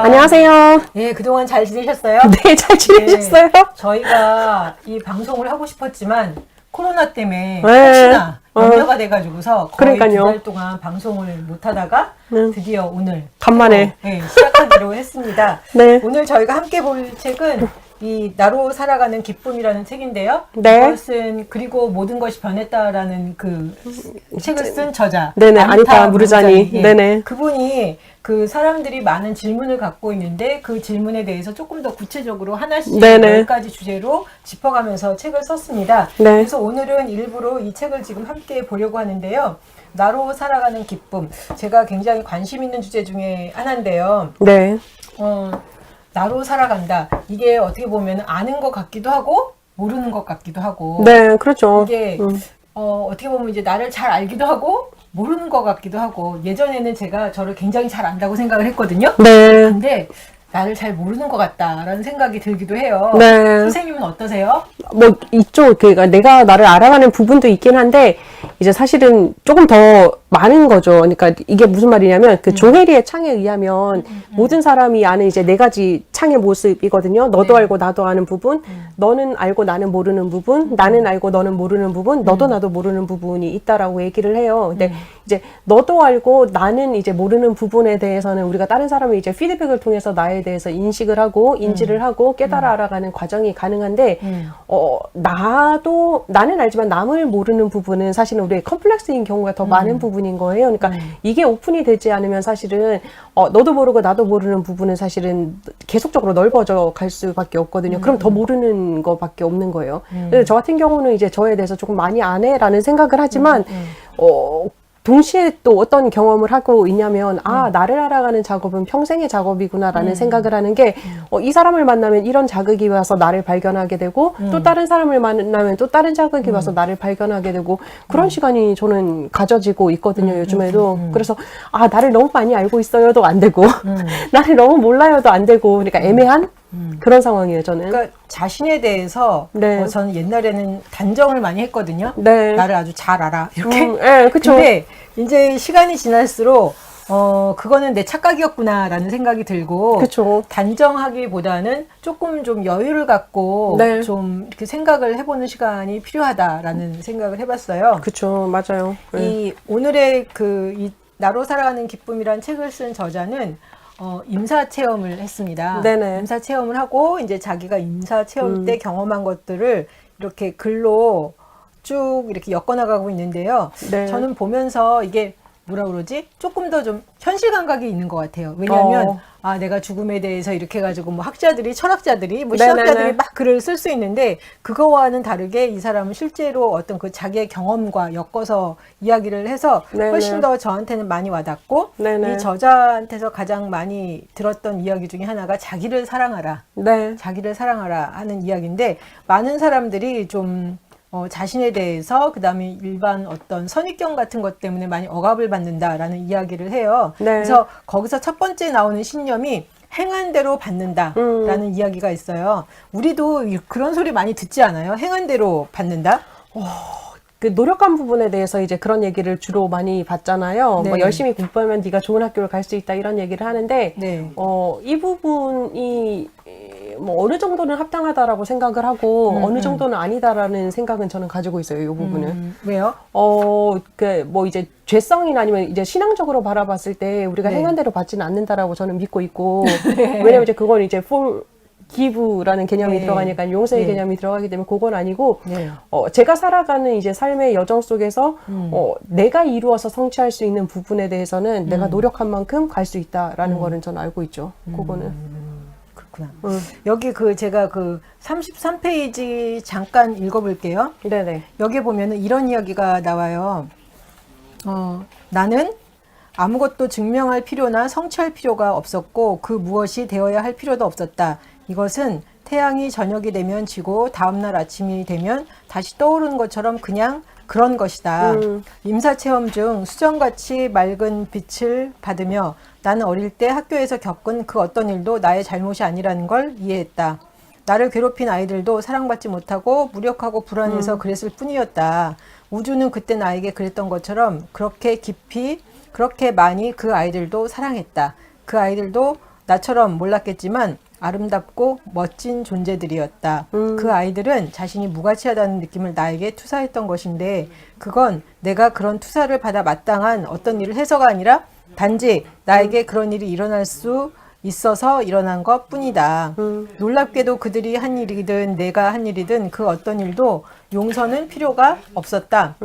안녕하세요. 예, 그동안 잘 지내셨어요? 네, 잘 지내셨어요? 네, 저희가 이 방송을 하고 싶었지만 코로나 때문에 네. 혹시나 연료가 돼가지고서 거의 그러니까요. 2달 동안 방송을 못 하다가 드디어 오늘 간만에. 새로, 시작하기로 했습니다. 네. 오늘 저희가 함께 볼 책은 이 나로 살아가는 기쁨이라는 책인데요. 네. 이것은 그리고 모든 것이 변했다라는 그 책을 쓴 저자 네네, 아니타 무르자니. 예. 네네. 그분이 그 사람들이 많은 질문을 갖고 있는데 그 질문에 대해서 조금 더 구체적으로 하나씩 네네. 10가지 주제로 짚어가면서 책을 썼습니다. 네. 그래서 오늘은 일부러 이 책을 지금 함께 보려고 하는데요. 나로 살아가는 기쁨. 제가 굉장히 관심 있는 주제 중에 하나인데요. 네. 나로 살아간다. 이게 어떻게 보면 아는 것 같기도 하고 모르는 것 같기도 하고. 네, 그렇죠. 이게 어떻게 보면 이제 나를 잘 알기도 하고 모르는 것 같기도 하고. 예전에는 제가 저를 굉장히 잘 안다고 생각을 했거든요. 네. 근데 나를 잘 모르는 것 같다라는 생각이 들기도 해요. 네. 선생님은 어떠세요? 뭐, 이쪽, 그러니까 내가 나를 알아가는 부분도 있긴 한데, 이제 사실은 조금 더 많은 거죠. 그러니까 이게 무슨 말이냐면, 그 조혜리의 창에 의하면, 모든 사람이 아는 이제 4가지 창의 모습이거든요. 너도 네. 알고 나도 아는 부분, 너는 알고 나는 모르는 부분, 나는 알고 너는 모르는 부분, 너도 나도 모르는 부분이 있다라고 얘기를 해요. 근데 이제 너도 알고 나는 이제 모르는 부분에 대해서는 우리가 다른 사람의 이제 피드백을 통해서 나에 대해서 인식을 하고, 인지를 하고, 깨달아 알아가는 과정이 가능한데, 나는 알지만 남을 모르는 부분은 사실은 우리의 컴플렉스인 경우가 더 많은 부분인 거예요. 그러니까 이게 오픈이 되지 않으면 사실은 너도 모르고 나도 모르는 부분은 사실은 계속적으로 넓어져 갈 수밖에 없거든요. 그럼 더 모르는 것밖에 없는 거예요. 그래서 저 같은 경우는 이제 저에 대해서 조금 많이 안 해라는 생각을 하지만 동시에 또 어떤 경험을 하고 있냐면, 나를 알아가는 작업은 평생의 작업이구나라는 생각을 하는 게, 이 사람을 만나면 이런 자극이 와서 나를 발견하게 되고, 또 다른 사람을 만나면 또 다른 자극이 와서 나를 발견하게 되고, 그런 시간이 저는 가져지고 있거든요, 요즘에도. 그래서, 나를 너무 많이 알고 있어요도 안 되고, 나를 너무 몰라요도 안 되고, 그러니까 애매한 그런 상황이에요, 저는. 그러니까 자신에 대해서 네. 저는 옛날에는 단정을 많이 했거든요. 네. 나를 아주 잘 알아. 이렇게. 네, 그쵸. 근데 이제 시간이 지날수록 그거는 내 착각이었구나라는 생각이 들고 그쵸. 단정하기보다는 조금 좀 여유를 갖고 네. 좀 이렇게 생각을 해보는 시간이 필요하다라는 생각을 해봤어요. 그쵸, 맞아요. 네. 이 오늘의 이 나로 살아가는 기쁨이란 책을 쓴 저자는 임사 체험을 했습니다. 네네. 임사 체험을 하고 이제 자기가 임사 체험 때 경험한 것들을 이렇게 글로 쭉 이렇게 엮어나가고 있는데요. 네. 저는 보면서 이게 뭐라 그러지? 조금 더 좀 현실 감각이 있는 것 같아요. 왜냐하면 내가 죽음에 대해서 이렇게 해가지고 뭐 학자들이, 철학자들이, 뭐 네네네. 신학자들이 막 글을 쓸 수 있는데 그거와는 다르게 이 사람은 실제로 어떤 그 자기의 경험과 엮어서 이야기를 해서 네네. 훨씬 더 저한테는 많이 와닿고 네네. 이 저자한테서 가장 많이 들었던 이야기 중에 하나가 자기를 사랑하라. 네. 자기를 사랑하라 하는 이야기인데 많은 사람들이 좀 자신에 대해서 그다음에 일반 어떤 선입견 같은 것 때문에 많이 억압을 받는다라는 이야기를 해요. 네. 그래서 거기서 첫 번째 나오는 신념이 행한 대로 받는다라는 이야기가 있어요. 우리도 그런 소리 많이 듣지 않아요? 행한 대로 받는다? 그 노력한 부분에 대해서 이제 그런 얘기를 주로 많이 받잖아요. 네. 뭐 열심히 공부하면 네가 좋은 학교를 갈 수 있다 이런 얘기를 하는데 네. 이 부분이 뭐 어느 정도는 합당하다라고 생각을 하고 어느 정도는 아니다라는 생각은 저는 가지고 있어요. 이 부분은. 왜요? 그 뭐 이제 죄성이나 아니면 이제 신앙적으로 바라봤을 때 우리가 네. 행한 대로 받지는 않는다라고 저는 믿고 있고 왜냐면 이제 그건 이제 기부라는 개념이 네. 들어가니까 용서의 네. 개념이 들어가기 때문에 그건 아니고 네. 제가 살아가는 이제 삶의 여정 속에서 내가 이루어서 성취할 수 있는 부분에 대해서는 내가 노력한 만큼 갈 수 있다라는 거는 저는 알고 있죠. 그거는. 그렇구나. 여기 제가 33페이지 잠깐 읽어볼게요. 네네. 여기 보면은 이런 이야기가 나와요. 나는 아무것도 증명할 필요나 성취할 필요가 없었고 그 무엇이 되어야 할 필요도 없었다. 이것은 태양이 저녁이 되면 지고 다음날 아침이 되면 다시 떠오르는 것처럼 그냥 그런 것이다. 임사체험 중 수정같이 맑은 빛을 받으며 나는 어릴 때 학교에서 겪은 그 어떤 일도 나의 잘못이 아니라는 걸 이해했다. 나를 괴롭힌 아이들도 사랑받지 못하고 무력하고 불안해서 그랬을 뿐이었다. 우주는 그때 나에게 그랬던 것처럼 그렇게 깊이 그렇게 많이 그 아이들도 사랑했다. 그 아이들도 나처럼 몰랐겠지만 아름답고 멋진 존재들이었다. 그 아이들은 자신이 무가치하다는 느낌을 나에게 투사했던 것인데 그건 내가 그런 투사를 받아 마땅한 어떤 일을 해서가 아니라 단지 나에게 그런 일이 일어날 수 있어서 일어난 것 뿐이다. 놀랍게도 그들이 한 일이든 내가 한 일이든 그 어떤 일도 용서는 필요가 없었다.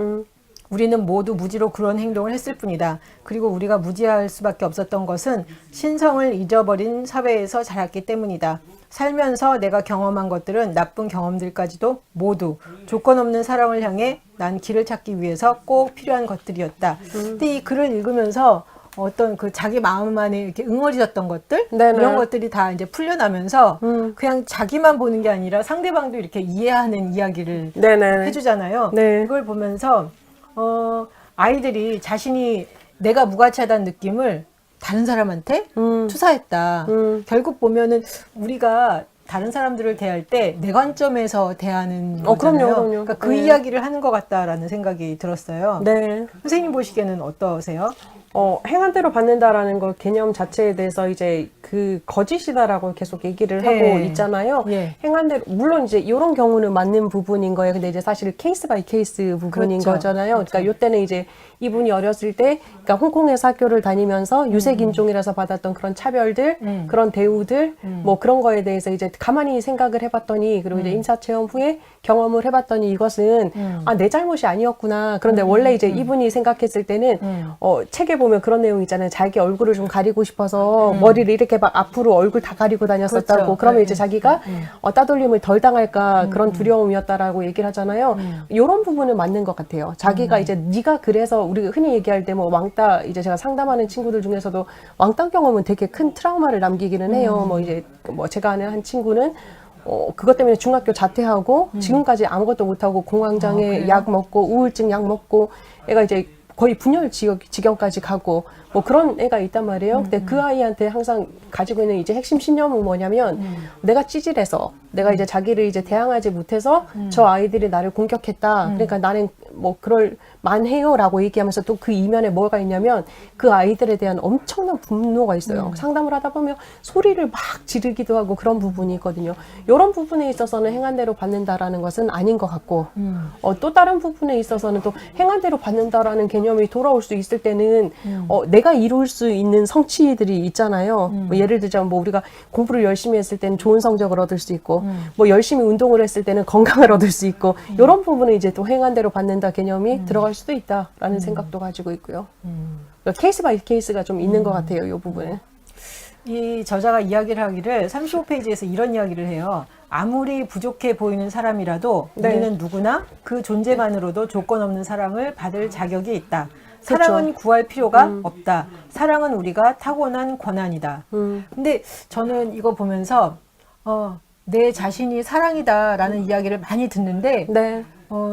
우리는 모두 무지로 그런 행동을 했을 뿐이다. 그리고 우리가 무지할 수밖에 없었던 것은 신성을 잊어버린 사회에서 자랐기 때문이다. 살면서 내가 경험한 것들은 나쁜 경험들까지도 모두 조건 없는 사랑을 향해 난 길을 찾기 위해서 꼭 필요한 것들이었다. 근데 이 글을 읽으면서 어떤 그 자기 마음 안에 이렇게 응어리졌던 것들 네네. 이런 것들이 다 이제 풀려나면서 그냥 자기만 보는 게 아니라 상대방도 이렇게 이해하는 이야기를 네네. 해주잖아요. 네. 이걸 보면서 아이들이 자신이 내가 무가치하다는 느낌을 다른 사람한테 투사했다. 결국 결국 보면은 우리가 다른 사람들을 대할 때 내 관점에서 대하는 거잖아요. 그럼요. 그러니까 그 네. 이야기를 하는 것 같다라는 생각이 들었어요. 네. 선생님 보시기에는 어떠세요? 행한 대로 받는다라는 거 개념 자체에 대해서 이제 그 거짓이다라고 계속 얘기를 하고 네. 있잖아요. 예. 행한 대로 물론 이제 이런 경우는 맞는 부분인 거예요. 근데 이제 사실 케이스 바이 케이스 부분인 그렇죠. 거잖아요. 그러니까 요때는 이제 이분이 어렸을 때 그러니까 홍콩에서 학교를 다니면서 유색인종이라서 받았던 그런 차별들, 그런 대우들 뭐 그런 거에 대해서 이제 가만히 생각을 해봤더니 그리고 이제 임사체험 후에 경험을 해봤더니 이것은 내 잘못이 아니었구나. 그런데 원래 이제 이분이 생각했을 때는 책에 보면 그런 내용 있잖아요. 자기 얼굴을 좀 가리고 싶어서 머리를 이렇게 막 앞으로 얼굴 다 가리고 다녔었다고. 그렇죠. 그러면 네. 이제 자기가 따돌림을 덜 당할까 그런 두려움이었다라고 얘기를 하잖아요. 이런 부분은 맞는 것 같아요. 자기가 이제 네가 그래서 우리가 흔히 얘기할 때 뭐 왕따 이제 제가 상담하는 친구들 중에서도 왕따 경험은 되게 큰 트라우마를 남기기는 해요. 뭐 이제 뭐 제가 아는 한 친구는 그것 때문에 중학교 자퇴하고 지금까지 아무것도 못하고 공황장애 그래요? 약 먹고 우울증 약 먹고 애가 이제 거의 분열 지경까지 가고 뭐 그런 애가 있단 말이에요. 근데 그 아이한테 항상 가지고 있는 이제 핵심 신념은 뭐냐면 내가 찌질해서 내가 이제 자기를 이제 대항하지 못해서 저 아이들이 나를 공격했다. 그러니까 나는 뭐 그럴 만해요라고 얘기하면서 또 그 이면에 뭐가 있냐면 그 아이들에 대한 엄청난 분노가 있어요. 상담을 하다 보면 소리를 막 지르기도 하고 그런 부분이 있거든요. 이런 부분에 있어서는 행한 대로 받는다라는 것은 아닌 것 같고 또 다른 부분에 있어서는 또 행한 대로 받는다라는 개념이 돌아올 수 있을 때는 내가 이룰 수 있는 성취들이 있잖아요. 뭐 예를 들자면 뭐 우리가 공부를 열심히 했을 때는 좋은 성적을 얻을 수 있고 뭐 열심히 운동을 했을 때는 건강을 얻을 수 있고 이런 부분은 이제 또 행한 대로 받는다 개념이 들어갈 수도 있다라는 생각도 가지고 있고요. 그러니까 케이스 바이 케이스가 좀 있는 것 같아요. 이 부분은. 이 저자가 이야기를 하기를 35페이지에서 이런 이야기를 해요. 아무리 부족해 보이는 사람이라도 네. 우리는 누구나 그 존재만으로도 조건 없는 사랑을 받을 자격이 있다. 그렇죠. 사랑은 구할 필요가 없다. 사랑은 우리가 타고난 권한이다. 근데 저는 이거 보면서 내 자신이 사랑이다라는 이야기를 많이 듣는데 네.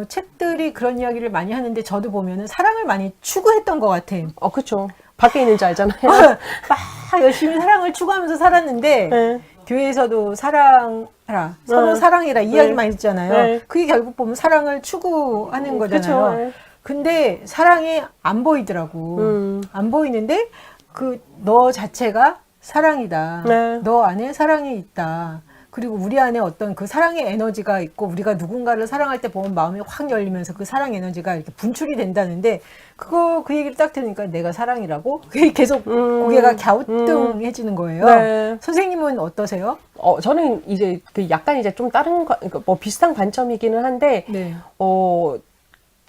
책들이 그런 이야기를 많이 하는데 저도 보면은 사랑을 많이 추구했던 것 같아. 그쵸. 밖에 있는지 알잖아요. 막 열심히 사랑을 추구하면서 살았는데 네. 교회에서도 사랑하라, 서로 사랑해라 이 이야기 많이 듣잖아요. 네. 그게 결국 보면 사랑을 추구하는 거잖아요. 그쵸. 네. 근데 사랑이 안 보이더라고. 안 보이는데 너 자체가 사랑이다. 네. 너 안에 사랑이 있다. 그리고 우리 안에 어떤 그 사랑의 에너지가 있고 우리가 누군가를 사랑할 때 보면 마음이 확 열리면서 그 사랑 에너지가 이렇게 분출이 된다는데 그 얘기를 딱 들으니까 내가 사랑이라고? 그게 계속 고개가 갸우뚱해지는 거예요. 네. 선생님은 어떠세요? 저는 이제 그 약간 이제 좀 다른 그러니까 뭐 비슷한 관점이기는 한데 네.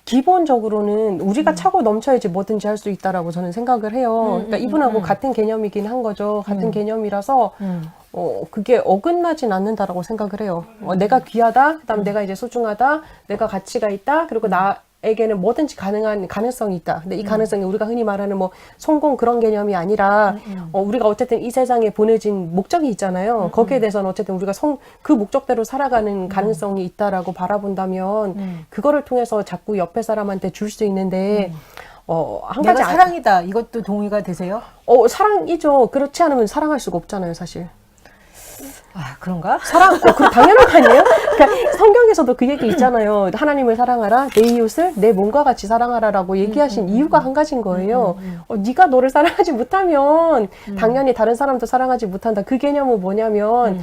기본적으로는 우리가 차고 넘쳐야지 뭐든지 할 수 있다라고 저는 생각을 해요. 그러니까 이분하고 같은 개념이긴 한 거죠. 같은 개념이라서 그게 어긋나진 않는다라고 생각을 해요. 내가 귀하다, 그다음 내가 이제 소중하다, 내가 가치가 있다, 그리고 나에게는 뭐든지 가능한 가능성이 있다. 근데 이 가능성이 우리가 흔히 말하는 뭐 성공 그런 개념이 아니라 우리가 어쨌든 이 세상에 보내진 목적이 있잖아요. 거기에 대해서는 어쨌든 우리가 그 목적대로 살아가는 가능성이 있다라고 바라본다면 그거를 통해서 자꾸 옆에 사람한테 줄 수 있는데 한 내가 가지 사랑이다. 이것도 동의가 되세요? 사랑이죠. 그렇지 않으면 사랑할 수가 없잖아요, 사실. 아, 그런가? 사랑, 그 당연한 거 아니에요? 그러니까 성경에서도 그 얘기 있잖아요. 하나님을 사랑하라, 내 이웃을 내 몸과 같이 사랑하라라고 얘기하신 이유가 한 가지인 거예요. 네가 너를 사랑하지 못하면 당연히 다른 사람도 사랑하지 못한다. 그 개념은 뭐냐면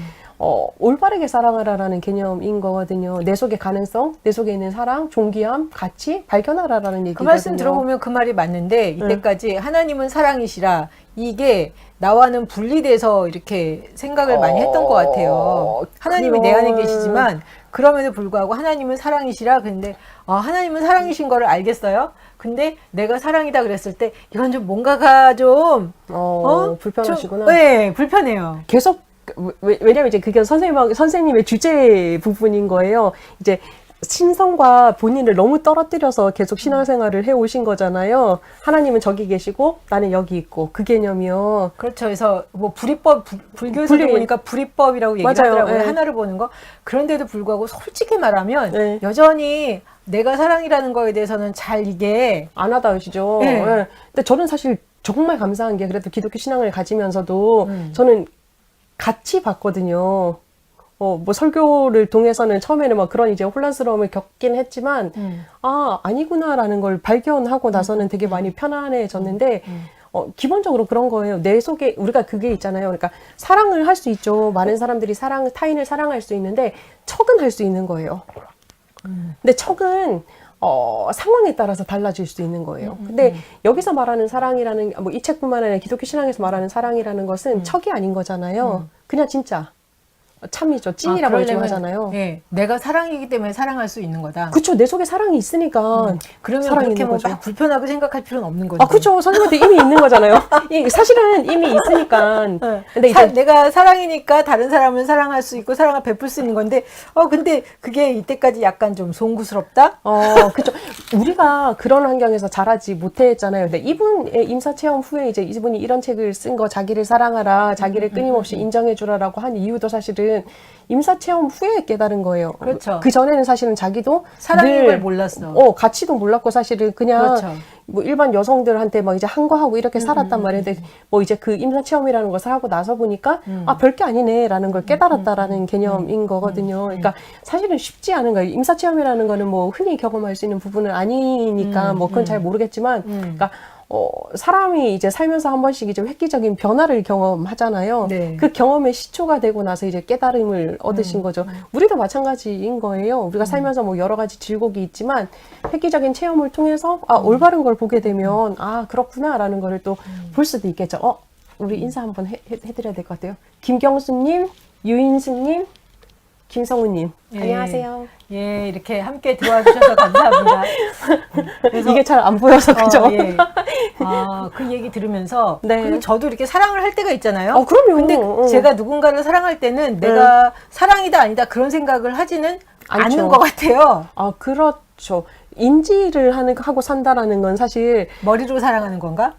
올바르게 사랑하라라는 개념인 거거든요. 내 속의 가능성, 내 속에 있는 사랑, 존귀함, 가치 발견하라라는 얘기거든요. 그 말씀 들어보면 그 말이 맞는데 이때까지 하나님은 사랑이시라 이게 나와는 분리돼서 이렇게 생각을 많이 했던 것 같아요. 하나님이 내 안에 계시지만 그럼에도 불구하고 하나님은 사랑이시라. 근데 하나님은 사랑이신 거를 알겠어요. 근데 내가 사랑이다 그랬을 때 이건 좀 뭔가가 좀 불편하시구나. 네, 불편해요. 계속 왜냐면 이제 그게 선생님의 주제 부분인 거예요. 이제 신성과 본인을 너무 떨어뜨려서 계속 신앙생활을 해오신 거잖아요. 하나님은 저기 계시고 나는 여기 있고 그 개념이요. 그렇죠. 그래서 뭐 불교에서도 보니까 불이법이라고 얘기를 맞아요. 하더라고요. 네. 하나를 보는 거. 그런데도 불구하고 솔직히 말하면 네. 여전히 내가 사랑이라는 거에 대해서는 잘 이게 안 하다시죠. 네. 네. 근데 저는 사실 정말 감사한 게 그래도 기독교 신앙을 가지면서도 저는 같이 봤거든요. 뭐 설교를 통해서는 처음에는 막 그런 이제 혼란스러움을 겪긴 했지만 아니구나라는 걸 발견하고 나서는 되게 많이 편안해졌는데 기본적으로 그런 거예요. 내 속에 우리가 그게 있잖아요. 그러니까 사랑을 할 수 있죠. 많은 사람들이 타인을 사랑할 수 있는데 척은 할 수 있는 거예요. 근데 척은 상황에 따라서 달라질 수 있는 거예요. 근데 여기서 말하는 사랑이라는 뭐 이 책뿐만 아니라 기독교 신앙에서 말하는 사랑이라는 것은 척이 아닌 거잖아요. 그냥 진짜 참이죠. 찐이라고 요즘 하잖아요. 네, 내가 사랑이기 때문에 사랑할 수 있는 거다. 그쵸. 내 속에 사랑이 있으니까 그러면 사랑이 그렇게 있는 뭐 거죠. 막 불편하고 생각할 필요는 없는 거죠. 그쵸. 선생님한테 이미 있는 거잖아요. 사실은 이미 있으니까. 근데 이제 내가 사랑이니까 다른 사람을 사랑할 수 있고 사랑을 베풀 수 있는 건데 근데 그게 이때까지 약간 좀 송구스럽다? 그쵸. 우리가 그런 환경에서 자라지 못했잖아요. 근데 이분의 임사체험 후에 이제 이분이 이런 책을 쓴 거, 자기를 사랑하라, 자기를 끊임없이 인정해주라라고 한 이유도 사실은 임사체험 후에 깨달은 거예요. 그렇죠. 그 전에는 사실은 자기도 사랑인 걸 몰랐어. 가치도 몰랐고 사실은 그냥 그렇죠. 뭐 일반 여성들한테 막 이제 한거하고 이렇게 살았단 말이에요. 근데 뭐 이제 그 임사체험이라는 것을 하고 나서 보니까 별게 아니네라는 걸 깨달았다라는 개념인 거거든요. 그러니까 사실은 쉽지 않은 거예요. 임사체험이라는 거는 뭐 흔히 경험할 수 있는 부분은 아니니까 뭐 그건 잘 모르겠지만 그러니까 사람이 이제 살면서 한 번씩 이제 획기적인 변화를 경험하잖아요. 네. 그 경험의 시초가 되고 나서 이제 깨달음을 얻으신 거죠. 우리도 마찬가지인 거예요. 우리가 살면서 뭐 여러 가지 질곡이 있지만 획기적인 체험을 통해서 올바른 걸 보게 되면 그렇구나라는 거를 또 볼 수도 있겠죠. 우리 인사 한번 해드려야 될 것 같아요. 김경수님, 유인수님, 김성우님. 예. 안녕하세요. 예, 이렇게 함께 들어와 주셔서 감사합니다. 그래서 이게 잘 안 보여서 그죠? 예. 그 얘기 들으면서 네. 그리고 저도 이렇게 사랑을 할 때가 있잖아요. 그럼요. 근데 제가 누군가를 사랑할 때는 내가 사랑이다 아니다 그런 생각을 하지는 않는 것 같아요. 그렇죠. 인지를 하고 산다라는 건 사실 머리로 사랑하는 건가?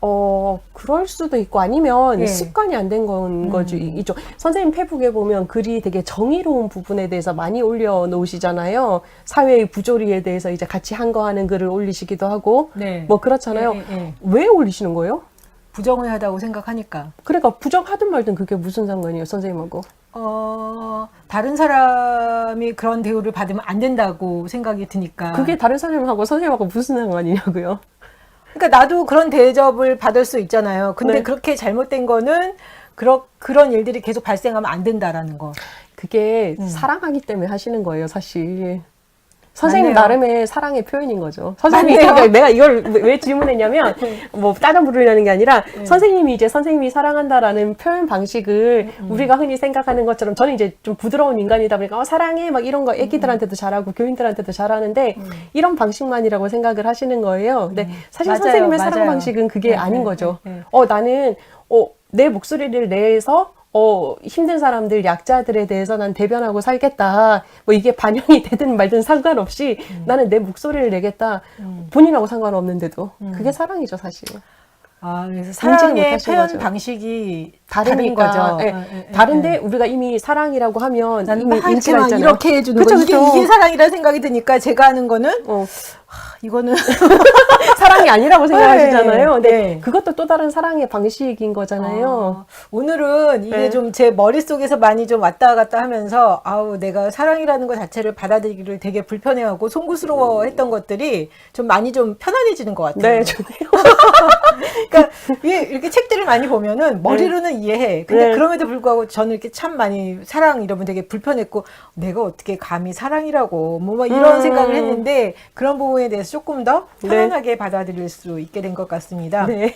그럴 수도 있고 아니면 예. 습관이 안 된 건 거죠. 이쪽 선생님 페북에 보면 글이 되게 정의로운 부분에 대해서 많이 올려놓으시잖아요. 사회의 부조리에 대해서 이제 같이 한거하는 글을 올리시기도 하고 네. 뭐 그렇잖아요. 예. 왜 올리시는 거예요? 부정의하다고 생각하니까. 그러니까 부정하든 말든 그게 무슨 상관이에요, 선생님하고? 다른 사람이 그런 대우를 받으면 안 된다고 생각이 드니까. 그게 다른 사람하고 선생님하고 무슨 상관이냐고요? 그러니까 나도 그런 대접을 받을 수 있잖아요. 근데 네. 그렇게 잘못된 거는 그런 일들이 계속 발생하면 안 된다라는 거. 그게 사랑하기 때문에 하시는 거예요, 사실. 선생님 맞네요. 나름의 사랑의 표현인 거죠. 선생님이 맞네요. 그러니까 내가 이걸 왜 질문했냐면 뭐 따져 부르려는 게 아니라 선생님이 이제 선생님이 사랑한다라는 표현 방식을 우리가 흔히 생각하는 것처럼 저는 이제 좀 부드러운 인간이다 보니까 사랑해 막 이런 거 애기들한테도 잘하고 교인들한테도 잘하는데 이런 방식만이라고 생각을 하시는 거예요. 근데 사실 맞아요, 선생님의 사랑 맞아요. 방식은 그게 아닌 거죠. 네. 나는 내 목소리를 내서 힘든 사람들, 약자들에 대해서 난 대변하고 살겠다. 뭐 이게 반영이 되든 말든 상관없이 나는 내 목소리를 내겠다. 본인하고 상관없는데도. 그게 사랑이죠, 사실. 그래서 인지를 사랑의 못하신 표현 거죠. 방식이 다르니까. 다른 거죠. 예, 다른데 우리가 이미 사랑이라고 하면 나는 이미 인지가 하지만 있잖아요. 이렇게 해주는 그쵸, 거 그쵸. 이게 사랑이라는 생각이 드니까 제가 하는 거는 이거는 사랑이 아니라고 생각하시잖아요. 근데 네. 그것도 또 다른 사랑의 방식인 거잖아요. 오늘은 이게 네. 좀 제 머릿속에서 많이 좀 왔다 갔다 하면서 아우 내가 사랑이라는 것 자체를 받아들이기를 되게 불편해하고 송구스러워 했던 것들이 좀 많이 좀 편안해지는 것 같아요. 네, 좋네요. 그러니까 이렇게 책들을 많이 보면은 머리로는 이해해. 근데 네. 그럼에도 불구하고 저는 이렇게 참 많이 사랑 이러면 되게 불편했고 내가 어떻게 감히 사랑이라고 뭐 이런 생각을 했는데 그런 부분에 대해서 조금 더 편안하게 받아들일 수 있게 된 것 같습니다. 네.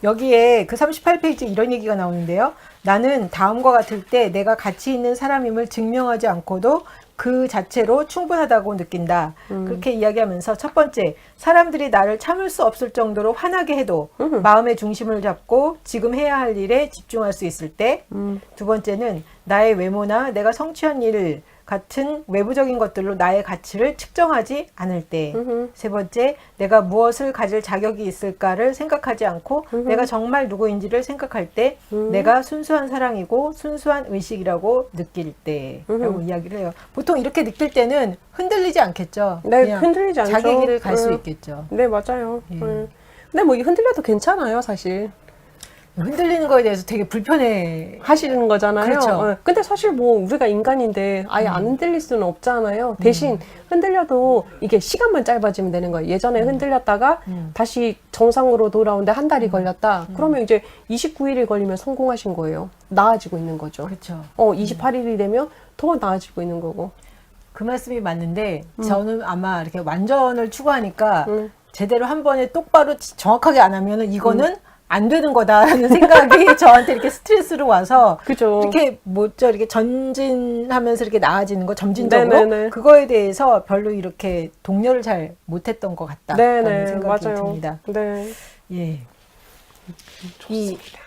여기에 그 38페이지 이런 얘기가 나오는데요. 나는 다음과 같을 때 내가 가치 있는 사람임을 증명하지 않고도 그 자체로 충분하다고 느낀다. 그렇게 이야기하면서 첫 번째, 사람들이 나를 참을 수 없을 정도로 화나게 해도 마음의 중심을 잡고 지금 해야 할 일에 집중할 수 있을 때, 두 번째는 나의 외모나 내가 성취한 일 같은 외부적인 것들로 나의 가치를 측정하지 않을 때, 세 번째, 내가 무엇을 가질 자격이 있을까를 생각하지 않고 내가 정말 누구인지를 생각할 때 내가 순수한 사랑이고 순수한 의식이라고 느낄 때라고 이야기를 해요. 보통 이렇게 느낄 때는 흔들리지 않겠죠. 네, 그냥 흔들리지 않죠. 자기 길을 갈 수 있겠죠. 네, 맞아요. 예. 근데 뭐 이게 흔들려도 괜찮아요, 사실. 흔들리는 거에 대해서 되게 불편해. 하시는 거잖아요. 그렇죠. 근데 사실 뭐 우리가 인간인데 아예 안 흔들릴 수는 없잖아요. 대신 흔들려도 이게 시간만 짧아지면 되는 거예요. 예전에 흔들렸다가 다시 정상으로 돌아오는데 한 달이 걸렸다. 그러면 이제 29일이 걸리면 성공하신 거예요. 나아지고 있는 거죠. 그렇죠. 28일이 되면 더 나아지고 있는 거고. 그 말씀이 맞는데 저는 아마 이렇게 완전을 추구하니까 제대로 한 번에 똑바로 정확하게 안 하면은 이거는 안 되는 거다라는 생각이 저한테 이렇게 스트레스로 와서 그죠. 이렇게 뭐죠 이렇게 전진하면서 이렇게 나아지는 거 점진적으로 네네네. 그거에 대해서 별로 이렇게 독려를 잘 못했던 것 같다라는 네네, 생각이 맞아요. 듭니다. 네. 예. 이 좋습니다.